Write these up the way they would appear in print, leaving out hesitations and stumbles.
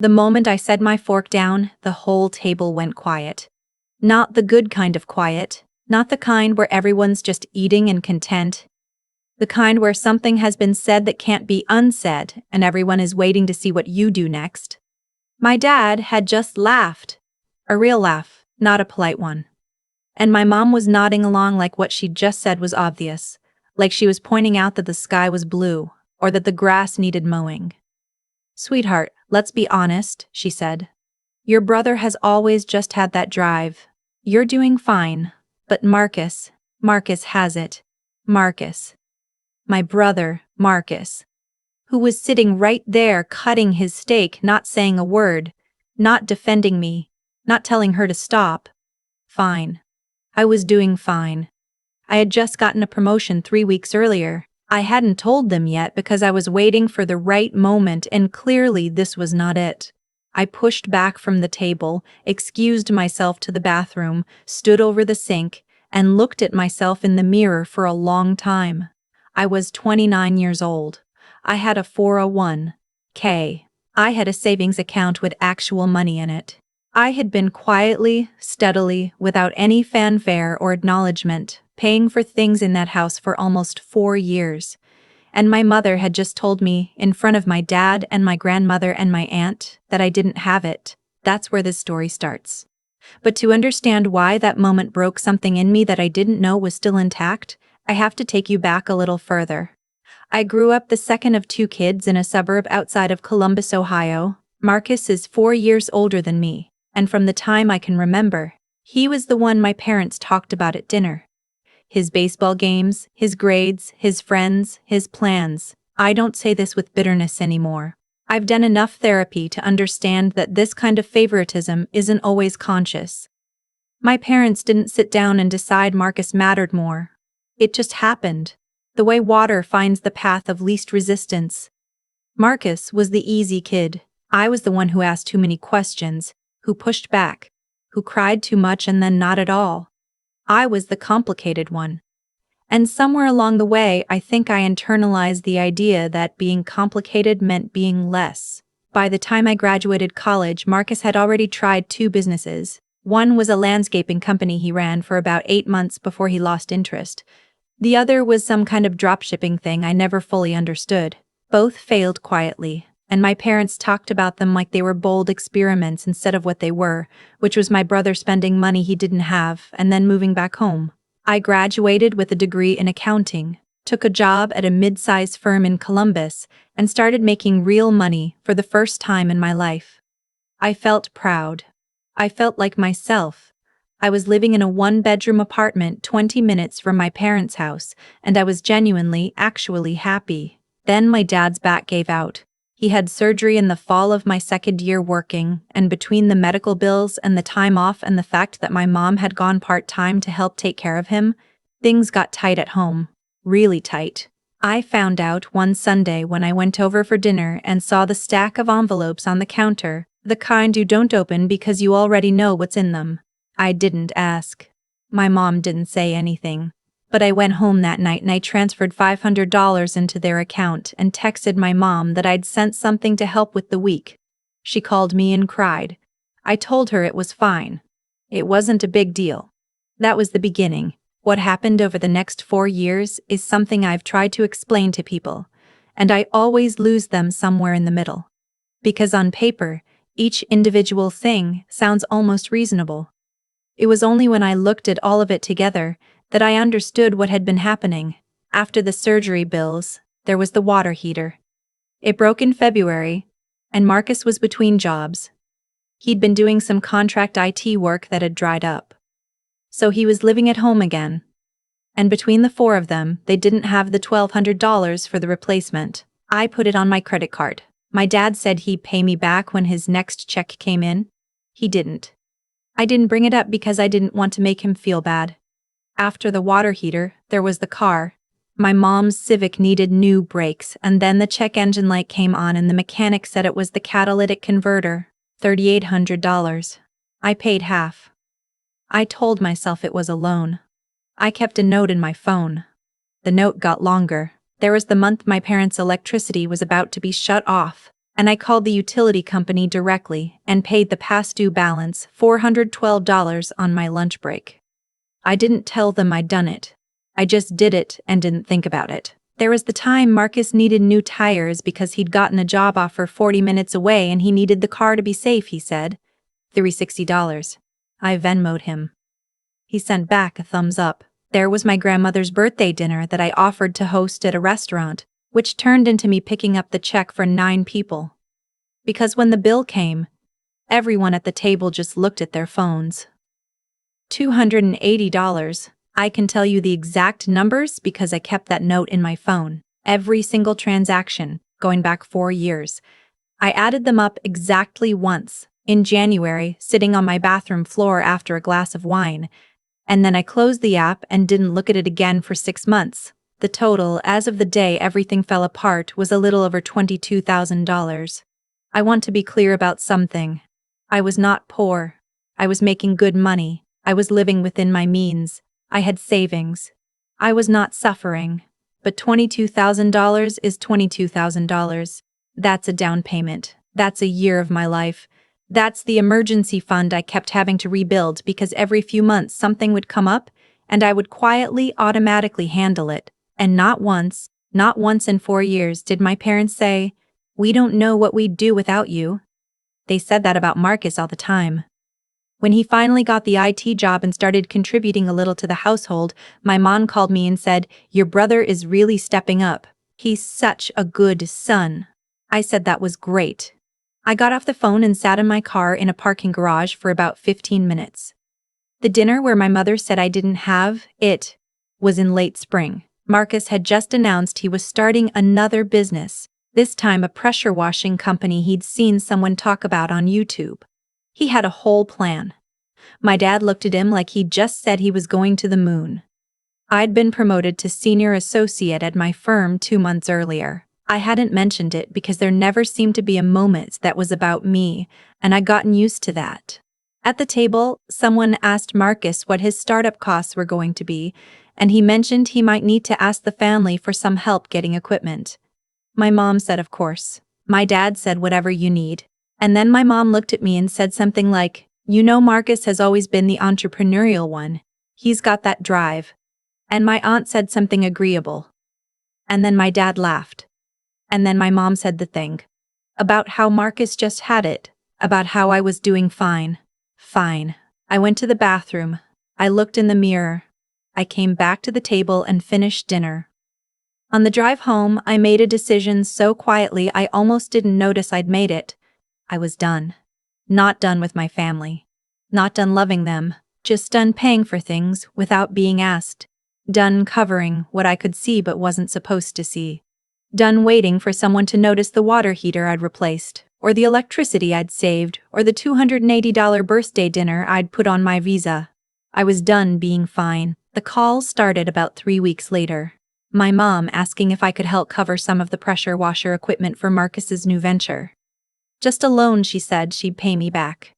The moment I set my fork down, the whole table went quiet. Not the good kind of quiet, not the kind where everyone's just eating and content. The kind where something has been said that can't be unsaid, and everyone is waiting to see what you do next. My dad had just laughed. A real laugh, not a polite one. And my mom was nodding along like what she'd just said was obvious, like she was pointing out that the sky was blue, or that the grass needed mowing. "Sweetheart, let's be honest," she said. "Your brother has always just had that drive. You're doing fine. But Marcus has it. Marcus. My brother, Marcus. Who was sitting right there cutting his steak, not saying a word, not defending me, not telling her to stop. Fine. I was doing fine. I had just gotten a promotion 3 weeks earlier. I hadn't told them yet because I was waiting for the right moment, and clearly this was not it. I pushed back from the table, excused myself to the bathroom, stood over the sink, and looked at myself in the mirror for a long time. I was 29 years old. I had a 401k. I had a savings account with actual money in it. I had been quietly, steadily, without any fanfare or acknowledgement, paying for things in that house for almost 4 years. And my mother had just told me, in front of my dad and my grandmother and my aunt, that I didn't have it. That's where this story starts. But to understand why that moment broke something in me that I didn't know was still intact, I have to take you back a little further. I grew up the second of 2 kids in a suburb outside of Columbus, Ohio. Marcus is 4 years older than me, and from the time I can remember, he was the one my parents talked about at dinner. His baseball games, his grades, his friends, his plans. I don't say this with bitterness anymore. I've done enough therapy to understand that this kind of favoritism isn't always conscious. My parents didn't sit down and decide Marcus mattered more. It just happened, the way water finds the path of least resistance. Marcus was the easy kid. I was the one who asked too many questions, who pushed back, who cried too much and then not at all. I was the complicated one. And somewhere along the way, I think I internalized the idea that being complicated meant being less. By the time I graduated college, Marcus had already tried 2 businesses. One was a landscaping company he ran for about 8 months before he lost interest. The other was some kind of dropshipping thing I never fully understood. Both failed quietly, and my parents talked about them like they were bold experiments instead of what they were, which was my brother spending money he didn't have and then moving back home. I graduated with a degree in accounting, took a job at a mid-sized firm in Columbus, and started making real money for the first time in my life. I felt proud. I felt like myself. I was living in a 1-bedroom apartment 20 minutes from my parents' house, and I was genuinely, actually happy. Then my dad's back gave out. He had surgery in the fall of my 2nd year working, and between the medical bills and the time off and the fact that my mom had gone part-time to help take care of him, things got tight at home. Really tight. I found out one Sunday when I went over for dinner and saw the stack of envelopes on the counter, the kind you don't open because you already know what's in them. I didn't ask. My mom didn't say anything. But I went home that night and I transferred $500 into their account and texted my mom that I'd sent something to help with the week. She called me and cried. I told her it was fine. It wasn't a big deal. That was the beginning. What happened over the next 4 years is something I've tried to explain to people, and I always lose them somewhere in the middle. Because on paper, each individual thing sounds almost reasonable. It was only when I looked at all of it together that I understood what had been happening. After the surgery bills, there was the water heater. It broke in February, and Marcus was between jobs. He'd been doing some contract IT work that had dried up. So he was living at home again. And between the 4 of them, they didn't have the $1,200 for the replacement. I put it on my credit card. My dad said he'd pay me back when his next check came in. He didn't. I didn't bring it up because I didn't want to make him feel bad. After the water heater, there was the car. My mom's Civic needed new brakes, and then the check engine light came on and the mechanic said it was the catalytic converter, $3,800. I paid half. I told myself it was a loan. I kept a note in my phone. The note got longer. There was the month my parents' electricity was about to be shut off, and I called the utility company directly and paid the past due balance, $412, on my lunch break. I didn't tell them I'd done it. I just did it and didn't think about it. There was the time Marcus needed new tires because he'd gotten a job offer 40 minutes away and he needed the car to be safe, he said. $360. I Venmo'd him. He sent back a thumbs up. There was my grandmother's birthday dinner that I offered to host at a restaurant, which turned into me picking up the check for 9 people. Because when the bill came, everyone at the table just looked at their phones. $280. I can tell you the exact numbers because I kept that note in my phone. Every single transaction, going back 4 years. I added them up exactly once, in January, sitting on my bathroom floor after a glass of wine, and then I closed the app and didn't look at it again for 6 months. The total, as of the day everything fell apart, was a little over $22,000. I want to be clear about something. I was not poor. I was making good money. I was living within my means. I had savings. I was not suffering. But $22,000 is $22,000. That's a down payment. That's a year of my life. That's the emergency fund I kept having to rebuild because every few months something would come up and I would quietly, automatically handle it. And not once in 4 years did my parents say, "We don't know what we'd do without you." They said that about Marcus all the time. When he finally got the IT job and started contributing a little to the household, my mom called me and said, "Your brother is really stepping up. He's such a good son." I said that was great. I got off the phone and sat in my car in a parking garage for about 15 minutes. The dinner where my mother said I didn't have it was in late spring. Marcus had just announced he was starting another business, this time a pressure washing company he'd seen someone talk about on YouTube. He had a whole plan. My dad looked at him like he'd just said he was going to the moon. I'd been promoted to senior associate at my firm 2 months earlier. I hadn't mentioned it because there never seemed to be a moment that was about me, and I'd gotten used to that. At the table, someone asked Marcus what his startup costs were going to be, and he mentioned he might need to ask the family for some help getting equipment. My mom said, "Of course." My dad said, "Whatever you need." And then my mom looked at me and said something like, "You know, Marcus has always been the entrepreneurial one. He's got that drive." And my aunt said something agreeable. And then my dad laughed. And then my mom said the thing about how Marcus just had it, about how I was doing fine. Fine. I went to the bathroom. I looked in the mirror. I came back to the table and finished dinner. On the drive home, I made a decision so quietly I almost didn't notice I'd made it. I was done. Not done with my family. Not done loving them. Just done paying for things without being asked. Done covering what I could see but wasn't supposed to see. Done waiting for someone to notice the water heater I'd replaced, or the electricity I'd saved, or the $280 birthday dinner I'd put on my visa. I was done being fine. The call started about 3 weeks later. My mom asking if I could help cover some of the pressure washer equipment for Marcus's new venture. Just a loan, she said she'd pay me back.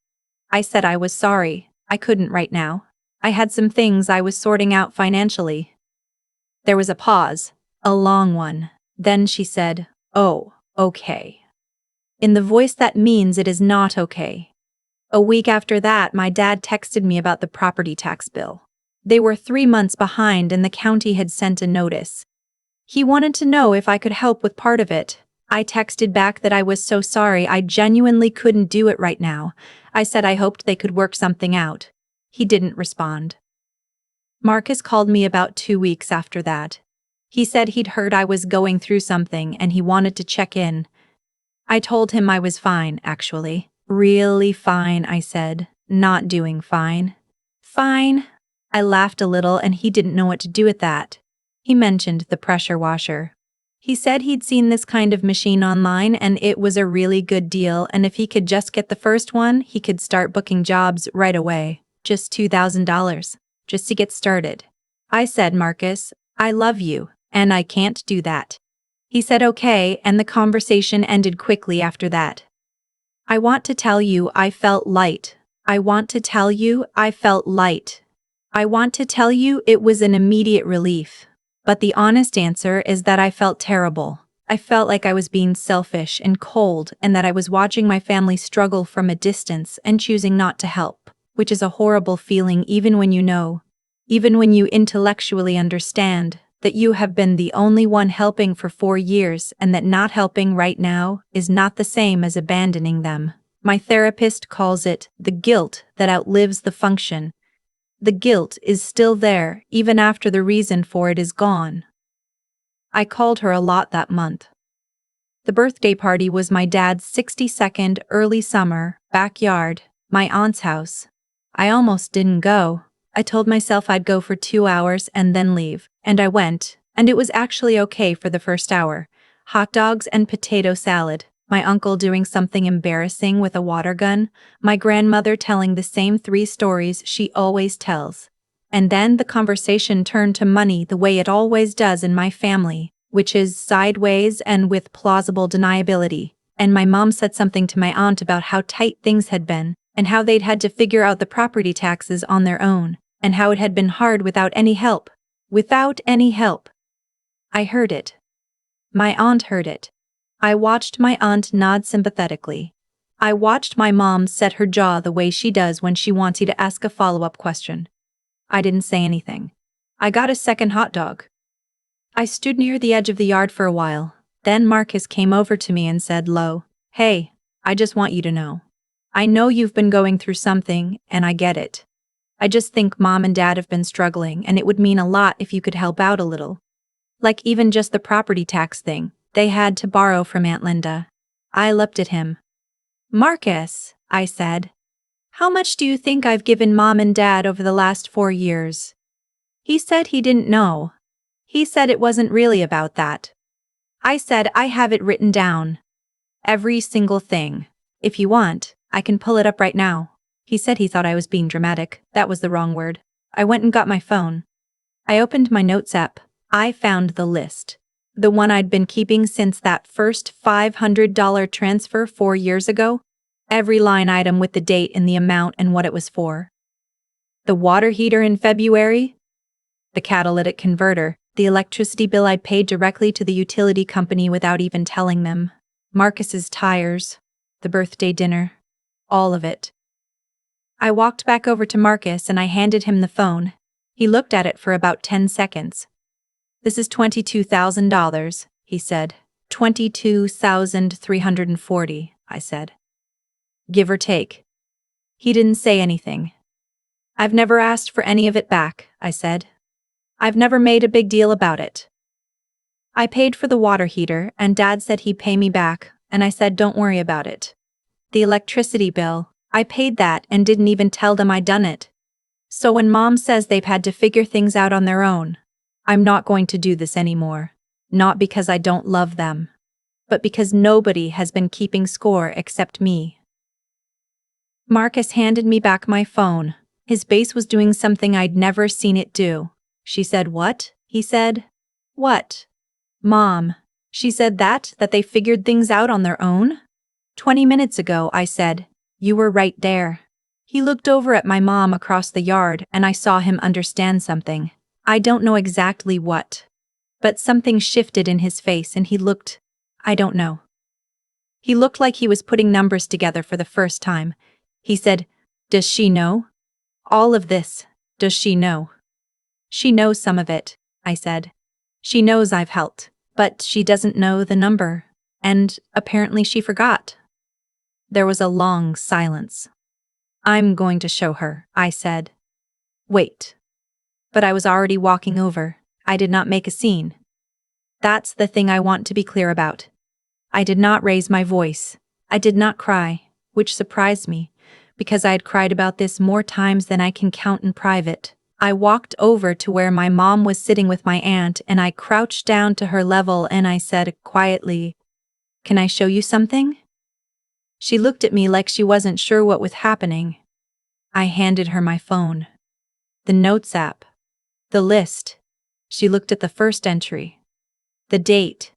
I said I was sorry, I couldn't right now. I had some things I was sorting out financially. There was a pause, a long one. Then she said, "Oh, okay." In the voice that means it is not okay. A week after that, my dad texted me about the property tax bill. They were 3 months behind and the county had sent a notice. He wanted to know if I could help with part of it. I texted back that I was so sorry, I genuinely couldn't do it right now. I said I hoped they could work something out. He didn't respond. Marcus called me about 2 weeks after that. He said he'd heard I was going through something and he wanted to check in. I told him I was fine, actually. Really fine, I said. Not doing fine. Fine? I laughed a little and he didn't know what to do with that. He mentioned the pressure washer. He said he'd seen this kind of machine online and it was a really good deal, and if he could just get the first one, he could start booking jobs right away. Just $2,000. Just to get started. I said, "Marcus, I love you, and I can't do that." He said okay, and the conversation ended quickly after that. I want to tell you I felt light. I want to tell you I felt light. I want to tell you it was an immediate relief. But the honest answer is that I felt terrible. I felt like I was being selfish and cold and that I was watching my family struggle from a distance and choosing not to help, which is a horrible feeling even when you know, even when you intellectually understand, that you have been the only one helping for 4 years and that not helping right now is not the same as abandoning them. My therapist calls it the guilt that outlives the function. The guilt is still there even after the reason for it is gone. I called her a lot that month. The birthday party was my dad's 62nd early summer, backyard, my aunt's house. I almost didn't go. I told myself I'd go for 2 hours and then leave, and I went, and it was actually okay for the first hour. Hot dogs and potato salad, my uncle doing something embarrassing with a water gun, my grandmother telling the same 3 stories she always tells. And then the conversation turned to money the way it always does in my family, which is sideways and with plausible deniability. And my mom said something to my aunt about how tight things had been, and how they'd had to figure out the property taxes on their own, and how it had been hard without any help. Without any help. I heard it. My aunt heard it. I watched my aunt nod sympathetically. I watched my mom set her jaw the way she does when she wants you to ask a follow-up question. I didn't say anything. I got a second hot dog. I stood near the edge of the yard for a while. Then Marcus came over to me and said low, "Hey, I just want you to know. I know you've been going through something, and I get it. I just think Mom and Dad have been struggling and it would mean a lot if you could help out a little. Like even just the property tax thing they had to borrow from Aunt Linda." I looked at him. "Marcus," I said, "how much do you think I've given Mom and Dad over the last 4 years?" He said he didn't know. He said it wasn't really about that. I said I have it written down. Every single thing. If you want, I can pull it up right now. He said he thought I was being dramatic. That was the wrong word. I went and got my phone. I opened my notes app. I found the list. The one I'd been keeping since that first $500 transfer 4 years ago. Every line item with the date and the amount and what it was for. The water heater in February. The catalytic converter. The electricity bill I'd paid directly to the utility company without even telling them. Marcus's tires. The birthday dinner. All of it. I walked back over to Marcus and I handed him the phone. He looked at it for about 10 seconds. "This is $22,000, he said. $22,340, I said. "Give or take." He didn't say anything. "I've never asked for any of it back," I said. "I've never made a big deal about it. I paid for the water heater and Dad said he'd pay me back, and I said don't worry about it. The electricity bill, I paid that and didn't even tell them I'd done it. So when Mom says they've had to figure things out on their own, I'm not going to do this anymore. Not because I don't love them, but because nobody has been keeping score except me." Marcus handed me back my phone. His face was doing something I'd never seen it do. "She said what?" he said. "What?" "Mom. She said that they figured things out on their own?" 20 minutes ago, I said. "You were right there." He looked over at my mom across the yard and I saw him understand something. I don't know exactly what. But something shifted in his face and he looked, I don't know. He looked like he was putting numbers together for the first time. He said, "Does she know? All of this, does she know?" "She knows some of it," I said. "She knows I've helped, but she doesn't know the number, and apparently she forgot." There was a long silence. "I'm going to show her," I said. "Wait." But I was already walking over. I did not make a scene. That's the thing I want to be clear about. I did not raise my voice. I did not cry, which surprised me, because I had cried about this more times than I can count in private. I walked over to where my mom was sitting with my aunt and I crouched down to her level and I said quietly, "Can I show you something?" She looked at me like she wasn't sure what was happening. I handed her my phone. The notes app. The list. She looked at the first entry. The date.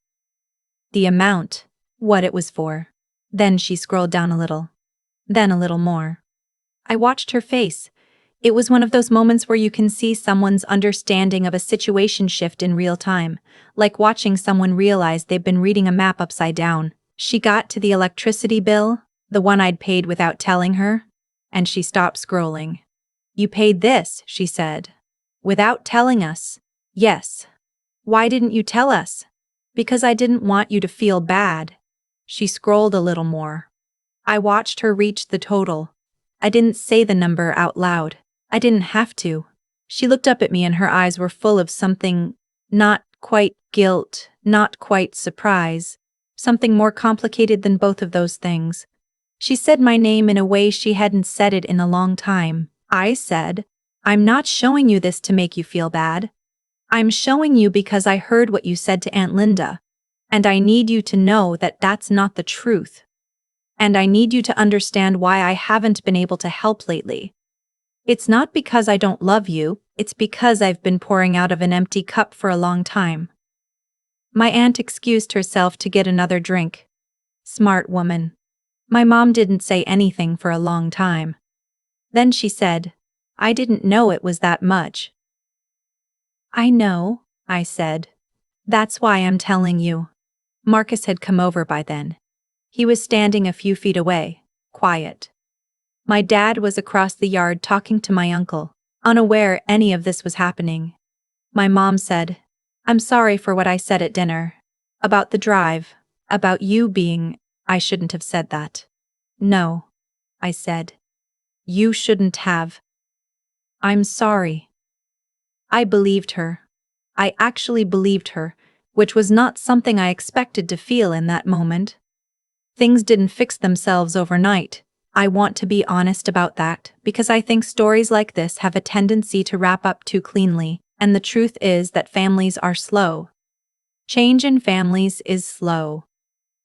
The amount. What it was for. Then she scrolled down a little. Then a little more. I watched her face. It was one of those moments where you can see someone's understanding of a situation shift in real time, like watching someone realize they've been reading a map upside down. She got to the electricity bill, the one I'd paid without telling her, and she stopped scrolling. "You paid this," she said. "Without telling us." "Yes." "Why didn't you tell us?" "Because I didn't want you to feel bad." She scrolled a little more. I watched her reach the total. I didn't say the number out loud. I didn't have to. She looked up at me and her eyes were full of something, not quite guilt, not quite surprise, something more complicated than both of those things. She said my name in a way she hadn't said it in a long time. I said, "I'm not showing you this to make you feel bad. I'm showing you because I heard what you said to Aunt Linda, and I need you to know that that's not the truth. And I need you to understand why I haven't been able to help lately. It's not because I don't love you, it's because I've been pouring out of an empty cup for a long time." My aunt excused herself to get another drink. Smart woman. My mom didn't say anything for a long time. Then she said, "I didn't know it was that much." "I know," I said. "That's why I'm telling you." Marcus had come over by then. He was standing a few feet away, quiet. My dad was across the yard talking to my uncle, unaware any of this was happening. My mom said, "I'm sorry for what I said at dinner. About the drive, about you being—" I shouldn't have said that. "No," I said. "You shouldn't have." "I'm sorry." I believed her. I actually believed her, which was not something I expected to feel in that moment. Things didn't fix themselves overnight. I want to be honest about that, because I think stories like this have a tendency to wrap up too cleanly, and the truth is that families are slow. Change in families is slow.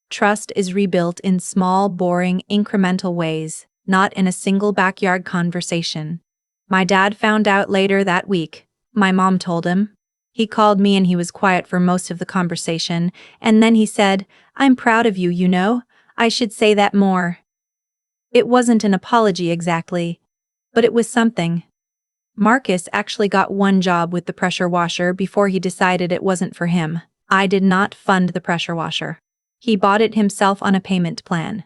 Trust is rebuilt in small, boring, incremental ways, not in a single backyard conversation. My dad found out later that week. My mom told him. He called me and he was quiet for most of the conversation, and then he said, "I'm proud of you, you know. I should say that more." It wasn't an apology exactly, but it was something. Marcus actually got one job with the pressure washer before he decided it wasn't for him. I did not fund the pressure washer. He bought it himself on a payment plan.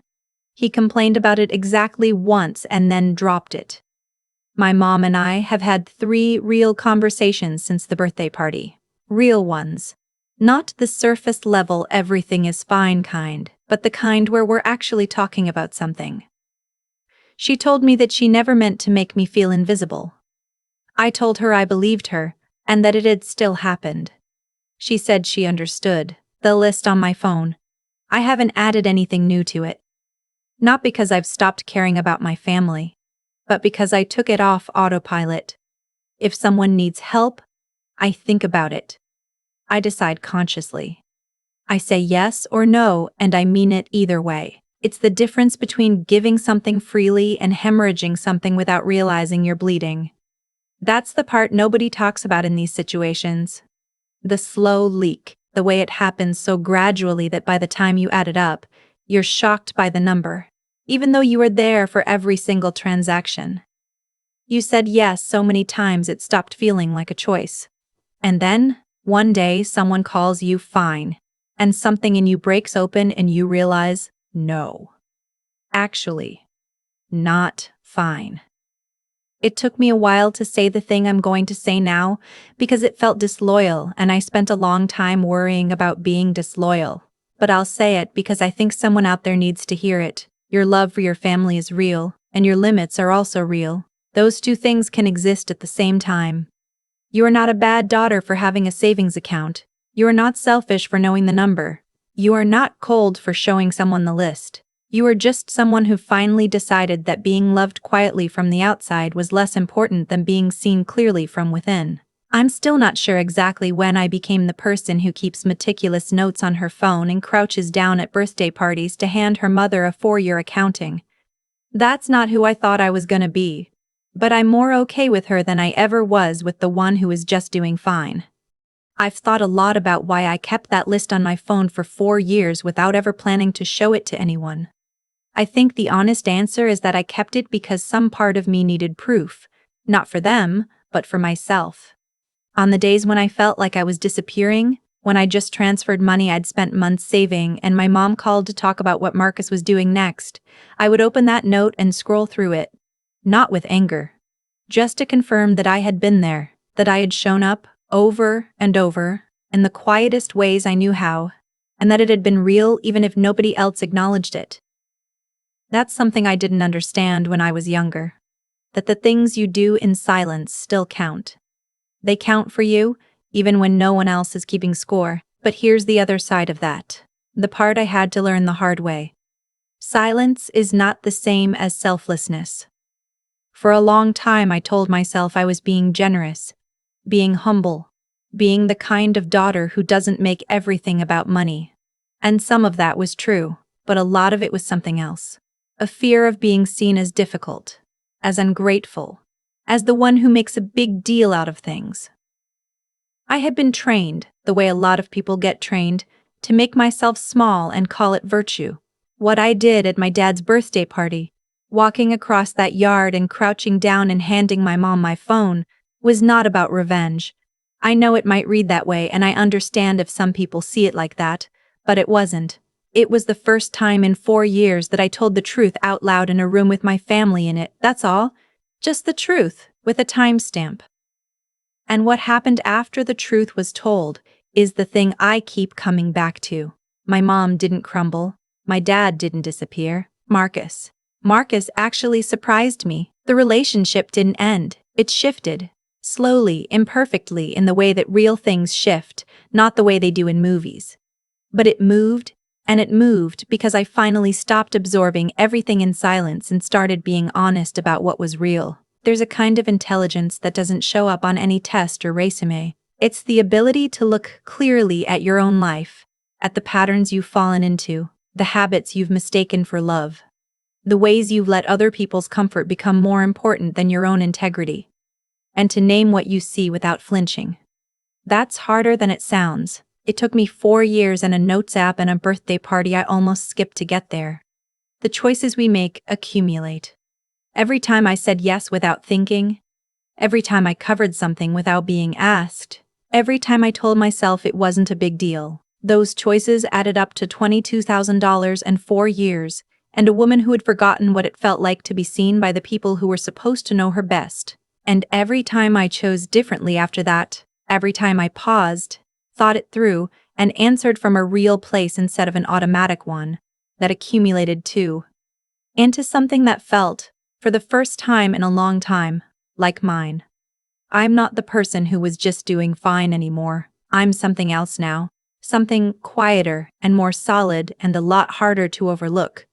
He complained about it exactly once and then dropped it. My mom and I have had 3 real conversations since the birthday party. Real ones. Not the surface level everything is fine kind, but the kind where we're actually talking about something. She told me that she never meant to make me feel invisible. I told her I believed her, and that it had still happened. She said she understood. The list on my phone. I haven't added anything new to it. Not because I've stopped caring about my family, but because I took it off autopilot. If someone needs help, I think about it. I decide consciously. I say yes or no, and I mean it either way. It's the difference between giving something freely and hemorrhaging something without realizing you're bleeding. That's the part nobody talks about in these situations. The slow leak, the way it happens so gradually that by the time you add it up, you're shocked by the number, even though you were there for every single transaction. You said yes so many times it stopped feeling like a choice. And then, one day, someone calls you fine, and something in you breaks open and you realize, no. Actually, not fine. It took me a while to say the thing I'm going to say now, because it felt disloyal and I spent a long time worrying about being disloyal. But I'll say it because I think someone out there needs to hear it. Your love for your family is real, and your limits are also real. Those 2 things can exist at the same time. You are not a bad daughter for having a savings account. You are not selfish for knowing the number. You are not cold for showing someone the list. You are just someone who finally decided that being loved quietly from the outside was less important than being seen clearly from within. I'm still not sure exactly when I became the person who keeps meticulous notes on her phone and crouches down at birthday parties to hand her mother a 4-year accounting. That's not who I thought I was gonna be. But I'm more okay with her than I ever was with the one who is just doing fine. I've thought a lot about why I kept that list on my phone for 4 years without ever planning to show it to anyone. I think the honest answer is that I kept it because some part of me needed proof. Not for them, but for myself. On the days when I felt like I was disappearing, when I just transferred money I'd spent months saving and my mom called to talk about what Marcus was doing next, I would open that note and scroll through it. Not with anger. Just to confirm that I had been there, that I had shown up, over and over, in the quietest ways I knew how, and that it had been real even if nobody else acknowledged it. That's something I didn't understand when I was younger. That the things you do in silence still count. They count for you, even when no one else is keeping score. But here's the other side of that. The part I had to learn the hard way. Silence is not the same as selflessness. For a long time I told myself I was being generous, being humble, being the kind of daughter who doesn't make everything about money. And some of that was true, but a lot of it was something else. A fear of being seen as difficult, as ungrateful, as the one who makes a big deal out of things. I had been trained, the way a lot of people get trained, to make myself small and call it virtue. What I did at my dad's birthday party, walking across that yard and crouching down and handing my mom my phone, was not about revenge. I know it might read that way and I understand if some people see it like that, but it wasn't. It was the first time in 4 years that I told the truth out loud in a room with my family in it, that's all. Just the truth, with a timestamp. And what happened after the truth was told is the thing I keep coming back to. My mom didn't crumble. My dad didn't disappear. Marcus actually surprised me. The relationship didn't end. It shifted. Slowly, imperfectly, in the way that real things shift, not the way they do in movies. But it moved, and it moved because I finally stopped absorbing everything in silence and started being honest about what was real. There's a kind of intelligence that doesn't show up on any test or resume. It's the ability to look clearly at your own life, at the patterns you've fallen into, the habits you've mistaken for love, the ways you've let other people's comfort become more important than your own integrity, and to name what you see without flinching. That's harder than it sounds. It took me 4 years and a notes app and a birthday party I almost skipped to get there. The choices we make accumulate. Every time I said yes without thinking, every time I covered something without being asked, every time I told myself it wasn't a big deal, those choices added up to $22,000 and 4 years, and a woman who had forgotten what it felt like to be seen by the people who were supposed to know her best. And every time I chose differently after that, every time I paused, thought it through, and answered from a real place instead of an automatic one, that accumulated too, into something that felt, for the first time in a long time, like mine. I'm not the person who was just doing fine anymore. I'm something else now. Something quieter and more solid and a lot harder to overlook.